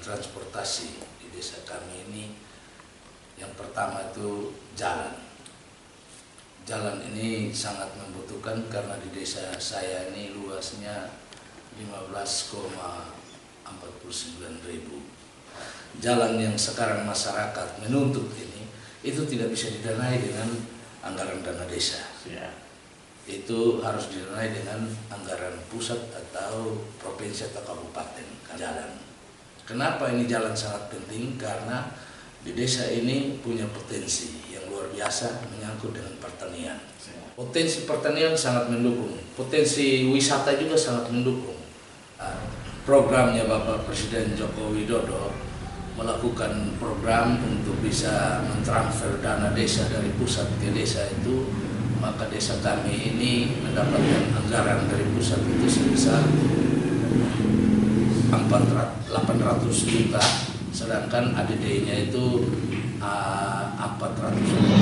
transportasi di desa kami ini. Yang pertama itu jalan. Jalan ini sangat membutuhkan karena di desa saya ini luasnya 15,49.000. Jalan yang sekarang masyarakat menuntut ini itu tidak bisa didanai dengan anggaran dana desa. Itu harus didanai dengan anggaran pusat atau provinsi atau kabupaten jalan. Kenapa ini jalan sangat penting? Karena di desa ini punya potensi yang luar biasa menyangkut dengan pertanian. Potensi pertanian sangat mendukung, potensi wisata juga sangat mendukung. Programnya Bapak Presiden Joko Widodo melakukan program untuk bisa mentransfer dana desa dari pusat ke desa itu, maka desa kami ini mendapatkan anggaran dari pusat itu sebesar 800 juta, sedangkan ADD-nya itu 400 juta.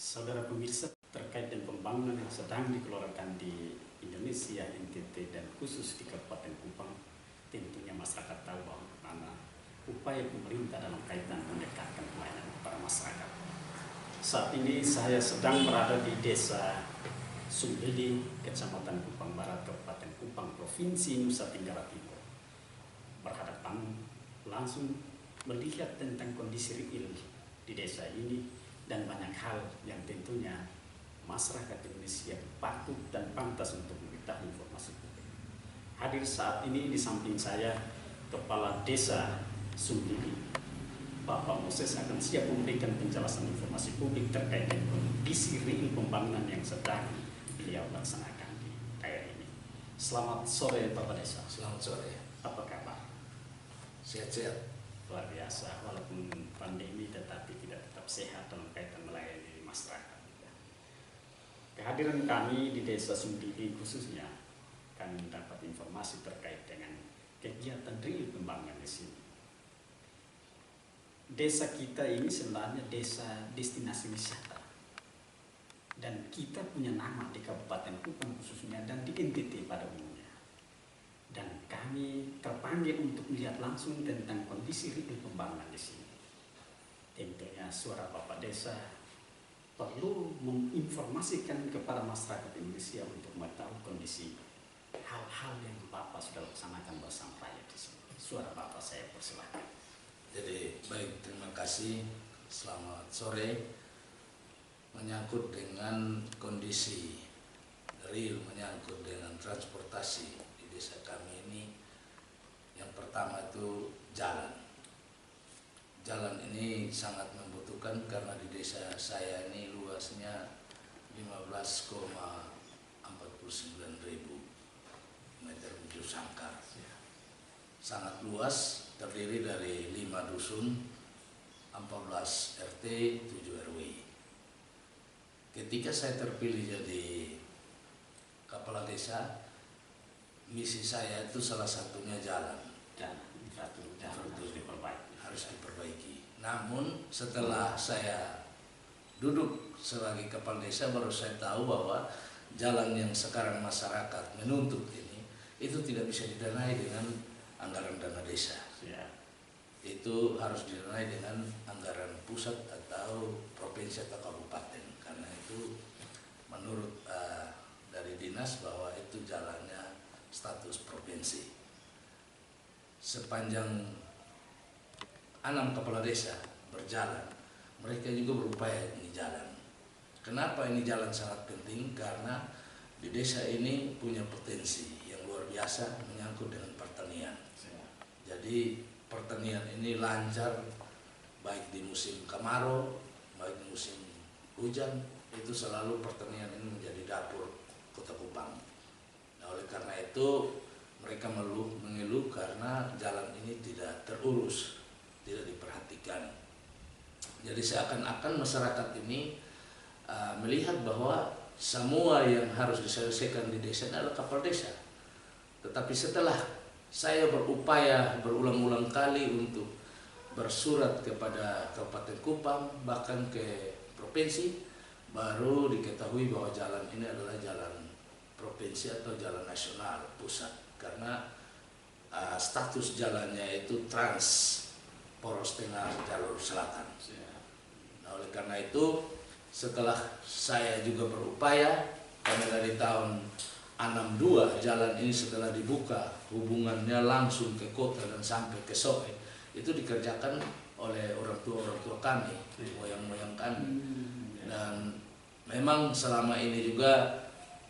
Saudara pemirsa, terkait dengan pembangunan yang sedang dikeluarkan di Indonesia, NTT, dan khusus di Kabupaten Kupang, tentunya masyarakat tahu bahwa upaya pemerintah dalam kaitan mendekatkan pelayanan kepada masyarakat. Saat ini saya sedang berada di Desa Sumbili, Kecamatan Kupang Barat, Kabupaten Kupang, Provinsi Nusa Tenggara Timur. Berhadapan langsung melihat tentang kondisi real di desa ini dan banyak hal yang tentunya masyarakat Indonesia patut dan pantas untuk mengetahui informasi publik. Hadir saat ini di samping saya Kepala Desa Sumbili, Bapak Moses, akan siap memberikan penjelasan informasi publik terkait dengan kondisi real pembangunan yang sedang beliau laksanakan di daerah ini. Selamat sore Bapak Desa. Selamat sore. Apa kabar? Sehat-sehat. Luar biasa, walaupun pandemi tetapi kita tetap sehat dalam kaitan melayani masyarakat. Kehadiran kami di Desa Sumbili khususnya, kami mendapat informasi terkait dengan kegiatan real pembangunan di sini. Desa kita ini sebenarnya desa destinasi wisata, dan kita punya nama di Kabupaten Kupang khususnya dan di NTT pada umumnya. Dan kami terpanggil untuk melihat langsung tentang kondisi real pembangunan di sini. Tentunya suara Bapak Desa perlu menginformasikan kepada masyarakat Indonesia untuk mengetahui kondisi hal-hal yang Bapak sudah laksanakan bersama rakyat di sini. Suara Bapak saya persilakan. Jadi baik, terima kasih. Selamat sore. Menyangkut dengan kondisi real, menyangkut dengan transportasi di desa kami ini, yang pertama itu jalan. Jalan ini sangat membutuhkan karena di desa saya ini luasnya 15,49.000 meter bujur sangkar. Sangat luas, terdiri dari 5 dusun, 14 RT, 7 RW. Ketika saya terpilih jadi kepala desa, misi saya itu salah satunya jalan. Harus diperbaiki. Namun setelah saya duduk sebagai kepala desa, baru saya tahu bahwa jalan yang sekarang masyarakat menuntut ini itu tidak bisa didanai dengan anggaran dana desa. Itu harus didanai dengan anggaran pusat atau provinsi atau kabupaten, karena itu menurut dari dinas bahwa itu jalannya status provinsi. Sepanjang 6 kepala desa berjalan, mereka juga berupaya ini jalan. Kenapa ini jalan sangat penting? Karena di desa ini punya potensi yang luar biasa menyangkut dengan pertanian. Jadi pertanian ini lancar, baik di musim kemarau, baik di musim hujan, itu selalu pertanian ini menjadi dapur Kota Kupang. Nah, oleh karena itu mereka mengeluh karena jalan ini tidak terurus, tidak diperhatikan. Jadi seakan-akan masyarakat ini melihat bahwa semua yang harus diselesaikan di desa adalah kepala desa. Tetapi setelah saya berupaya berulang-ulang kali untuk bersurat kepada Kabupaten Kupang, bahkan ke provinsi, baru diketahui bahwa jalan ini adalah jalan provinsi atau jalan nasional pusat, karena status jalannya itu trans poros tengah jalur selatan. Nah, oleh karena itu setelah saya juga berupaya, karena dari tahun 62 jalan ini setelah dibuka hubungannya langsung ke kota dan sampai ke Soe, itu dikerjakan oleh orang tua kami, moyang-moyang kami. Dan memang selama ini juga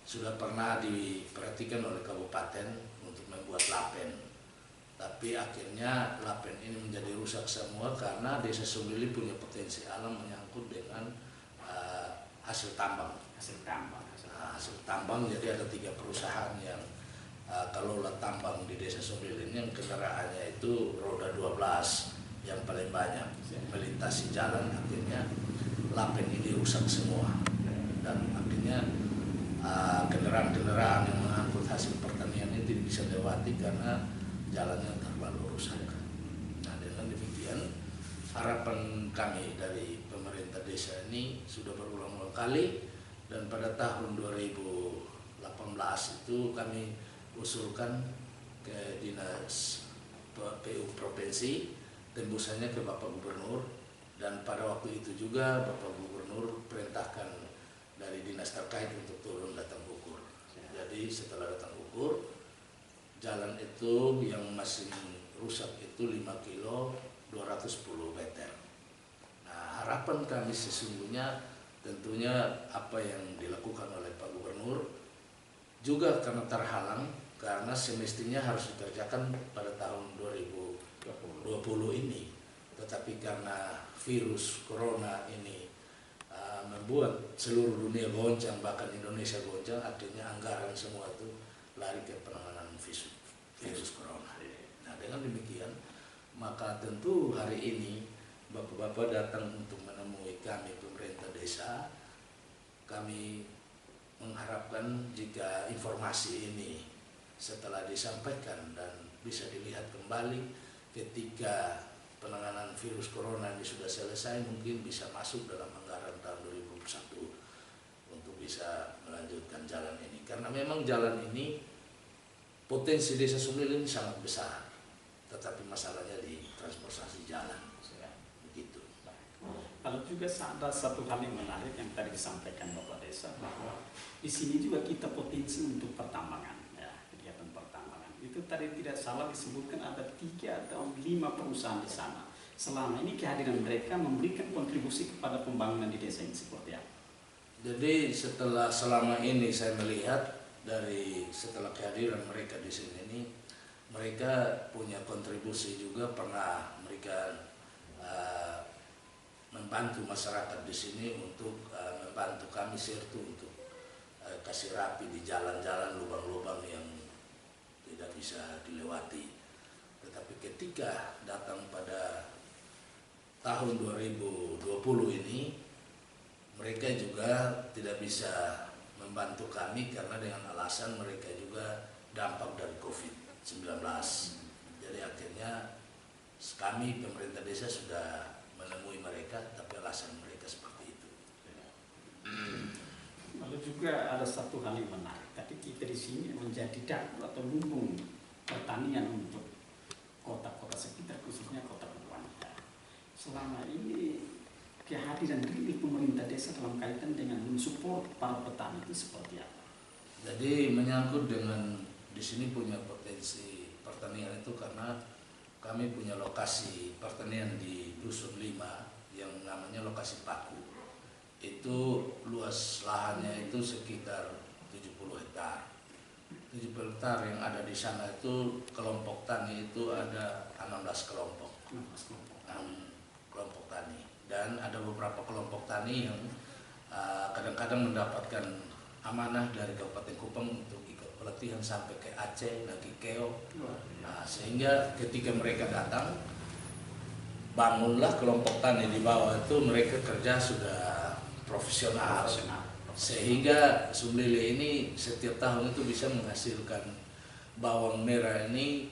sudah pernah diperhatikan oleh kabupaten untuk membuat lapen, tapi akhirnya lapen ini menjadi rusak semua karena Desa Sumili punya potensi alam menyangkut dengan hasil tambang. Hasil tambang, jadi ada 3 perusahaan yang kelola tambang di Desa Sumili ini, yang kendaraannya itu roda 12 yang paling banyak melintasi jalan. Akhirnya lapen ini rusak semua, dan akhirnya kendaraan-kendaraan yang mengangkut hasil pertanian ini tidak bisa lewati karena jalannya terlalu rusak. Nah, dengan demikian harapan kami dari pemerintah desa ini sudah berulang-ulang kali, dan pada tahun 2018 itu kami usulkan ke Dinas PU Provinsi, tembusannya ke Bapak Gubernur, dan pada waktu itu juga Bapak Gubernur perintahkan dari dinas terkait untuk turun datang ukur. Jadi setelah datang ukur, jalan itu yang masih rusak itu 5 kilo 210 meter. Nah, harapan kami sesungguhnya tentunya apa yang dilakukan oleh Pak Gubernur juga karena terhalang, karena semestinya harus dikerjakan pada tahun 2020 ini, tetapi karena virus corona ini membuat seluruh dunia goncang, bahkan Indonesia goncang, akhirnya anggaran semua itu lari ke penanganan virus corona. Nah, dengan demikian maka tentu hari ini bapak-bapak datang untuk menemui kami pemerintah desa. Kami mengharapkan jika informasi ini setelah disampaikan dan bisa dilihat kembali ketika penanganan virus corona ini sudah selesai, mungkin bisa masuk dalam anggaran tahun 2021 untuk bisa melanjutkan jalan ini. Karena memang jalan ini potensi Desa Sumili ini sangat besar, tetapi masalahnya di transportasi jalan. Begitu. Kalau juga ada satu hal yang menarik yang tadi disampaikan Bapak Desa, bahwa di sini juga kita potensi untuk pertambangan, ya, kegiatan pertambangan. Itu tadi tidak salah disebutkan ada 3 atau 5 perusahaan di sana. Selama ini kehadiran mereka memberikan kontribusi kepada pembangunan di desa ini seperti apa? Jadi selama ini saya melihat setelah kehadiran mereka di sini ini, mereka punya kontribusi juga, pernah mereka membantu masyarakat di sini untuk membantu kami Sirtu untuk kasih rapi di jalan-jalan, lubang-lubang yang tidak bisa dilewati. Tetapi ketika datang pada tahun 2020 ini, mereka juga tidak bisa membantu kami karena dengan alasan mereka juga dampak dari COVID-19. Jadi akhirnya kami pemerintah desa sudah menemui mereka, tapi alasan mereka seperti itu. Lalu juga ada satu hal yang menarik. Tadi kita di sini menjadi dapur atau lumbung pertanian untuk kota-kota sekitar, khususnya kota Kebuan. Selama ini kehadiran dari pemerintah desa dalam kaitan dengan mensupport para petani itu seperti apa? Jadi menyangkut dengan di sini punya potensi pertanian itu karena kami punya lokasi pertanian di Dusun 5 yang namanya lokasi Paku. Itu luas lahannya itu sekitar 70 hektar. 70 hektar yang ada di sana itu kelompok tani itu ada 16 kelompok. 6 kelompok tani. Dan ada beberapa kelompok tani yang kadang-kadang mendapatkan amanah dari Kabupaten Kupang untuk ikut pelatihan sampai ke Aceh, lagi Keo. Nah, sehingga ketika mereka datang, bangunlah kelompok tani di bawah itu, mereka kerja sudah profesional. Sehingga Sumili ini setiap tahun itu bisa menghasilkan bawang merah ini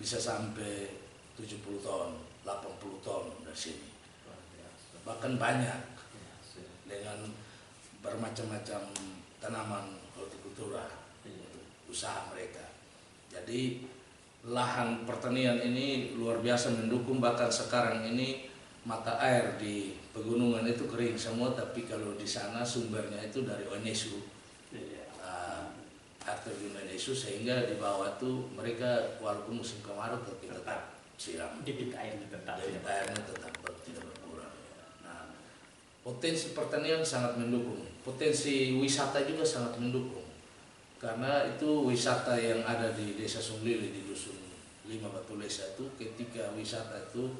bisa sampai 70 ton, 80 ton dari sini. Bahkan banyak. bermacam-macam tanaman hortikultura untuk usaha mereka. Jadi lahan pertanian ini luar biasa mendukung, bahkan sekarang ini mata air di pegunungan itu kering semua, tapi kalau di sana sumbernya itu dari Onesu, air terjun Onesu, sehingga di bawah itu mereka walaupun musim kemarau tapi tetap siram. Debit airnya tetap. Debit airnya tetap tidak berkurang. Nah, potensi pertanian sangat mendukung, potensi wisata juga sangat mendukung, karena itu wisata yang ada di Desa Sunglili di Dusun 5 Batu Lesa itu, ketika wisata itu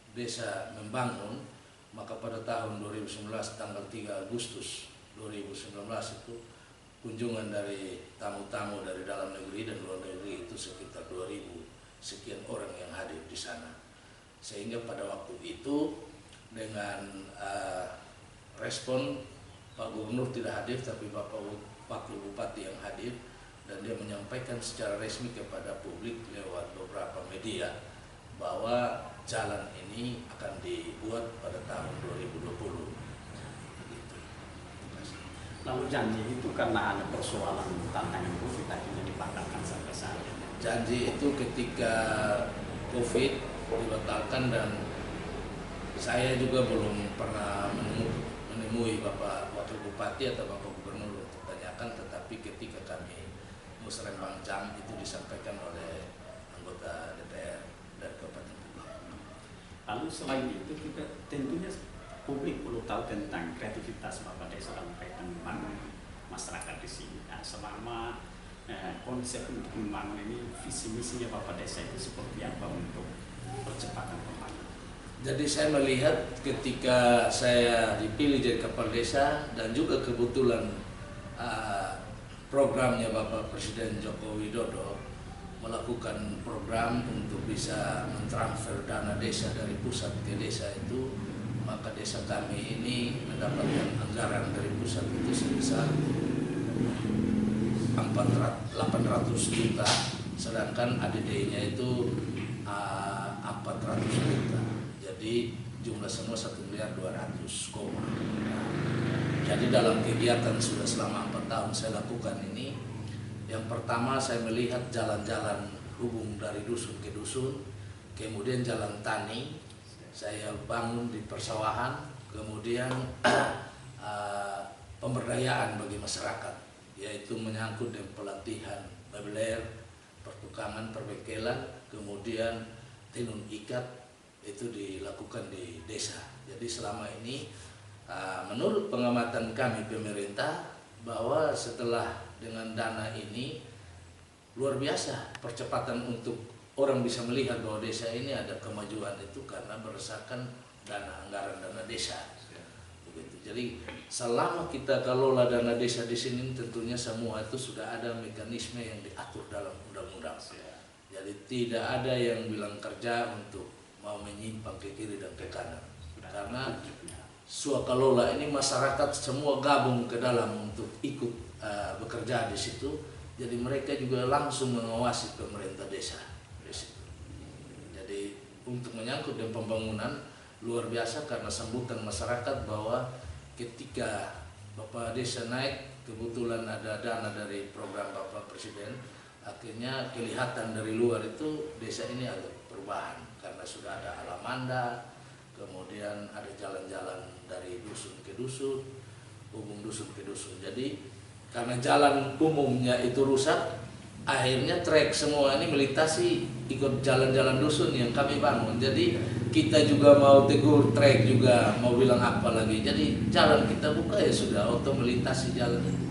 desa membangun, maka pada tahun 2019 tanggal 3 Agustus 2019 itu kunjungan dari tamu-tamu dari dalam negeri dan luar negeri itu sekitar 2000 sekian orang yang hadir di sana. Sehingga pada waktu itu dengan respon Pak Gubernur tidak hadir, tapi Bapak Wakil Bupati yang hadir, dan dia menyampaikan secara resmi kepada publik lewat beberapa media bahwa jalan ini akan dibuat pada tahun 2020. Lalu janji itu karena ada persoalan tantangan COVID akhirnya dibatalkan sampai saat ini. Janji itu ketika COVID dibatalkan, dan saya juga belum pernah menemui Bapak Wakil Bupati atau Bapak Gubernur untuk tanyakan, tetapi ketika kami musrembang jam itu disampaikan oleh anggota DPR dari Kabupaten Kupang. Lalu selain itu juga tentunya publik perlu tahu tentang kreativitas Bapak Desa dalam kaitan membangun masyarakat di sini. Nah, selama konsep untuk membangun ini, visi misinya Bapak Desa itu seperti apa untuk percepatan pembangunan? Jadi saya melihat ketika saya dipilih jadi kepala desa, dan juga kebetulan programnya Bapak Presiden Joko Widodo melakukan program untuk bisa mentransfer dana desa dari pusat ke desa itu, maka desa kami ini mendapatkan anggaran dari pusat itu sebesar 800 juta, sedangkan ADD-nya itu 400 juta. Jadi jumlah semua 1.200.000.000. Jadi dalam kegiatan sudah selama 4 tahun saya lakukan ini, yang pertama saya melihat jalan-jalan hubung dari dusun ke dusun, kemudian jalan tani saya bangun di persawahan, kemudian pemberdayaan bagi masyarakat, yaitu menyangkut dengan pelatihan babeler, pertukangan, perbengkelan, kemudian tenun ikat, itu dilakukan di desa. Jadi selama ini menurut pengamatan kami pemerintah, bahwa setelah dengan dana ini luar biasa percepatan untuk orang bisa melihat bahwa desa ini ada kemajuan itu karena berdasarkan dana anggaran dana desa. Begitu. Jadi selama kita kelola dana desa di sini, tentunya semua itu sudah ada mekanisme yang diatur dalam undang-undang. Jadi tidak ada yang bilang kerja untuk mau menyimpang ke kiri dan ke kanan. Karena suakelola ini masyarakat semua gabung ke dalam untuk ikut bekerja di situ. Jadi mereka juga langsung mengawasi pemerintah desa. Jadi untuk menyangkut dengan pembangunan luar biasa, karena sambutan masyarakat bahwa ketika Bapak Desa naik, kebetulan ada dana dari program Bapak Presiden, akhirnya kelihatan dari luar itu desa ini agak perubahan, karena sudah ada alamanda, kemudian ada jalan-jalan dari dusun ke dusun, hubung dusun ke dusun. Jadi karena jalan umumnya itu rusak, akhirnya trek semua ini melintasi ikut jalan-jalan dusun yang kami bangun. Jadi kita juga mau tegur trek juga, mau bilang apa lagi. Jadi jalan kita buka ya sudah auto melintasi jalan itu.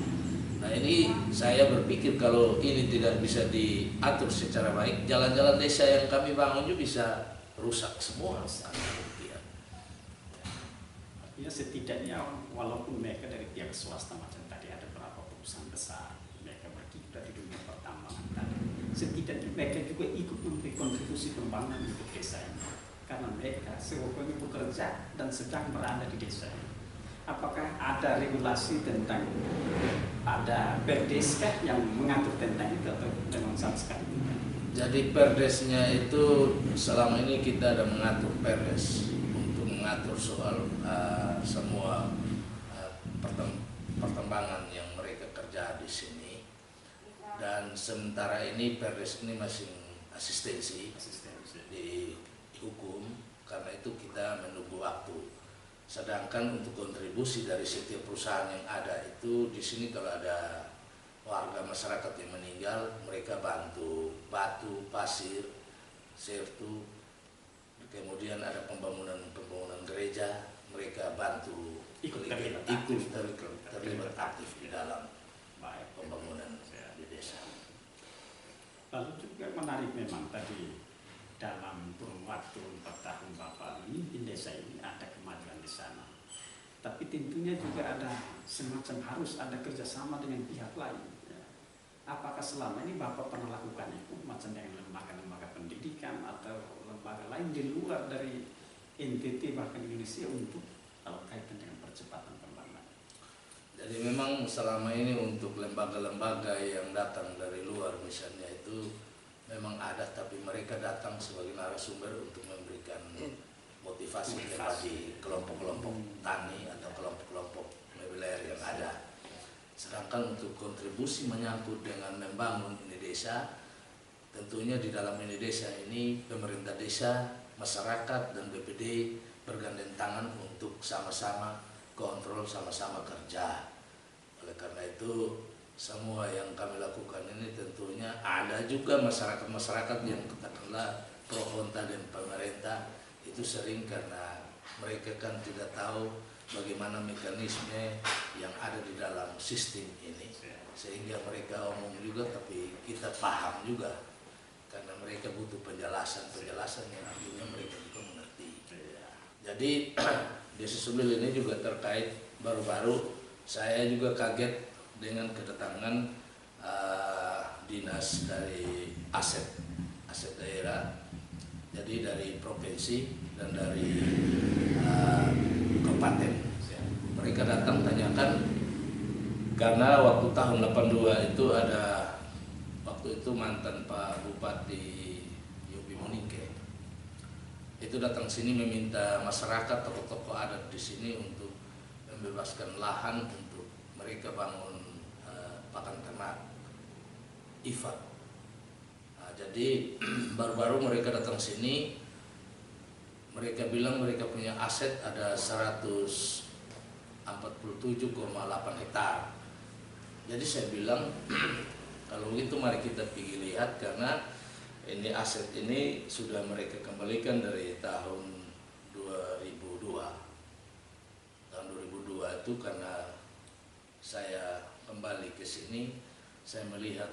Nah ini saya berpikir kalau ini tidak bisa diatur secara baik, jalan-jalan desa yang kami bangun juga bisa rusak semua. Ya, setidaknya walaupun mereka dari pihak swasta macam tadi ada beberapa perusahaan besar, mereka berkiprah di dunia pertambangan tadi, setidaknya mereka juga ikut memberi kontribusi pembangunan untuk desa ini, karena mereka semuanya bekerja dan sedang berada di desa ini. Apakah ada regulasi tentang, ada perdes yang mengatur tentang itu atau memang sama sekali tidak? Jadi perdesnya itu selama ini kita ada mengatur perdes untuk mengatur soal semua di sini. Dan sementara ini Perdes ini masih asistensi di hukum, karena itu kita menunggu waktu. Sedangkan untuk kontribusi dari setiap perusahaan yang ada itu di sini, kalau ada warga masyarakat yang meninggal, mereka bantu batu, pasir, sertu. Kemudian ada pembangunan gereja, mereka bantu terlibat aktif di dalam pembangunan di desa. Lalu juga menarik memang tadi dalam kurun waktu 4 tahun Bapak memimpin desa ini ada kemajuan di sana. Tapi tentunya juga ada semacam harus ada kerjasama dengan pihak lain. Ya. Apakah selama ini Bapak pernah lakukan itu macam dengan lembaga-lembaga pendidikan atau lembaga lain di luar dari NTT bahkan Indonesia untuk kaitan dengan percepatan pembangunan? Jadi memang selama ini untuk lembaga-lembaga yang datang dari luar misalnya itu memang ada, tapi mereka datang sebagai narasumber untuk memberikan motivasi bagi kelompok-kelompok tani atau kelompok-kelompok mebeler yang ada. Sedangkan untuk kontribusi menyangkut dengan membangun ini desa, tentunya di dalam ini desa ini pemerintah desa, masyarakat dan BPD bergandeng tangan untuk sama-sama kontrol, sama-sama kerja. Oleh karena itu semua yang kami lakukan ini tentunya ada juga masyarakat-masyarakat yang katakanlah pro kontra dan pemerintah itu sering karena mereka kan tidak tahu bagaimana mekanisme yang ada di dalam sistem ini, sehingga mereka omong juga tapi kita paham juga karena mereka butuh penjelasan yang akhirnya mereka juga mengerti. Jadi Desa Sublil ini juga terkait baru-baru saya juga kaget dengan kedatangan dinas dari aset daerah, jadi dari provinsi dan dari kabupaten. Mereka datang tanyakan karena waktu tahun 82 itu ada, waktu itu mantan Pak Bupati Yopi Monike itu datang sini meminta masyarakat, tokoh-tokoh adat di sini untuk membebaskan lahan untuk mereka bangun pakan ternak IFA. Nah, jadi baru-baru mereka datang sini, mereka bilang mereka punya aset ada 147,8 hektar. Jadi saya bilang kalau begitu mari kita pergi lihat, karena ini aset ini sudah mereka kembalikan dari tahun 2002. Tahun 2002 itu karena saya kembali ke sini, saya melihat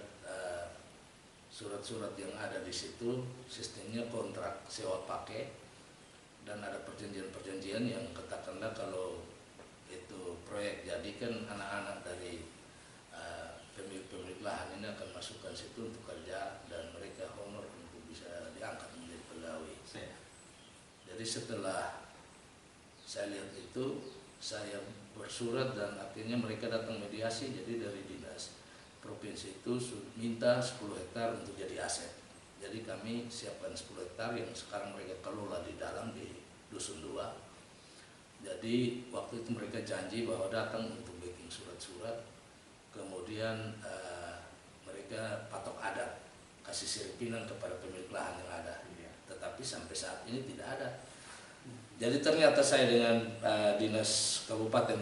surat-surat yang ada di situ, sistemnya kontrak sewa pakai, dan ada perjanjian-perjanjian yang katakanlah kalau itu proyek jadi kan anak-anak dari pemilik lahan ini akan masukkan situ untuk kerja dan mereka honor untuk bisa diangkat menjadi pegawai. Jadi setelah saya lihat itu, saya bersurat dan akhirnya mereka datang mediasi. Jadi dari dinas provinsi itu minta 10 hektar untuk jadi aset. Jadi kami siapkan 10 hektar yang sekarang mereka kelola di dalam di Dusun 2. Jadi waktu itu mereka janji bahwa datang untuk bikin surat-surat, kemudian mereka patok adat, kasih siripinang kepada pemilik lahan yang ada. Tetapi sampai saat ini tidak ada. Jadi ternyata saya dengan dinas kabupaten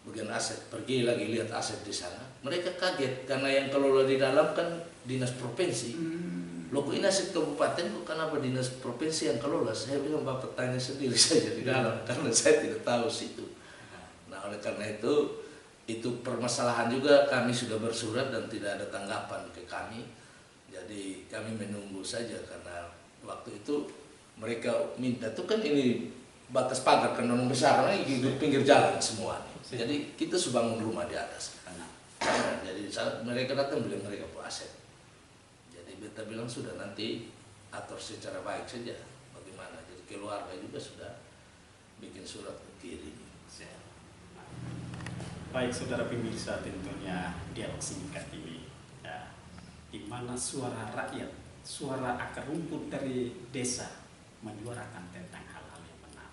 bagian aset pergi lagi lihat aset di sana. Mereka kaget karena yang kelola di dalam kan dinas provinsi. Loh kok ini aset kabupaten, kok kenapa dinas provinsi yang kelola? Saya bilang Bapak tanya sendiri saja di dalam karena saya tidak tahu situ. Nah oleh karena itu permasalahan juga, kami sudah bersurat dan tidak ada tanggapan ke kami. Jadi kami menunggu saja karena waktu itu mereka minta itu kan ini batas pagar kan memang besar, di pinggir jalan semua. Jadi kita sudah bangun rumah di atas. Jadi saat mereka datang bilang mereka punya aset. Jadi beta bilang sudah nanti atur secara baik saja bagaimana. Jadi keluarga juga sudah bikin surat kirim. Baik saudara pemirsa, tentunya dialog singkat ini ya, di mana suara rakyat, suara akar rumput dari desa menyuarakan tentang hal-hal yang benar.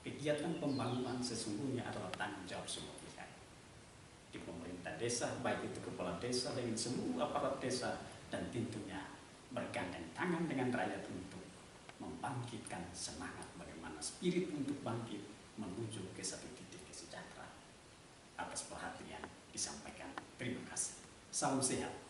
Kegiatan pembangunan sesungguhnya adalah tanggung jawab semua pihak di pemerintah pemerintah desa, baik itu kepala desa dengan seluruh aparat desa, dan tentunya bergandeng tangan dengan rakyat untuk membangkitkan semangat bagaimana spirit untuk bangkit menuju ke satu titik kesejahteraan. Atas perhatian disampaikan. Terima kasih. Salam sehat.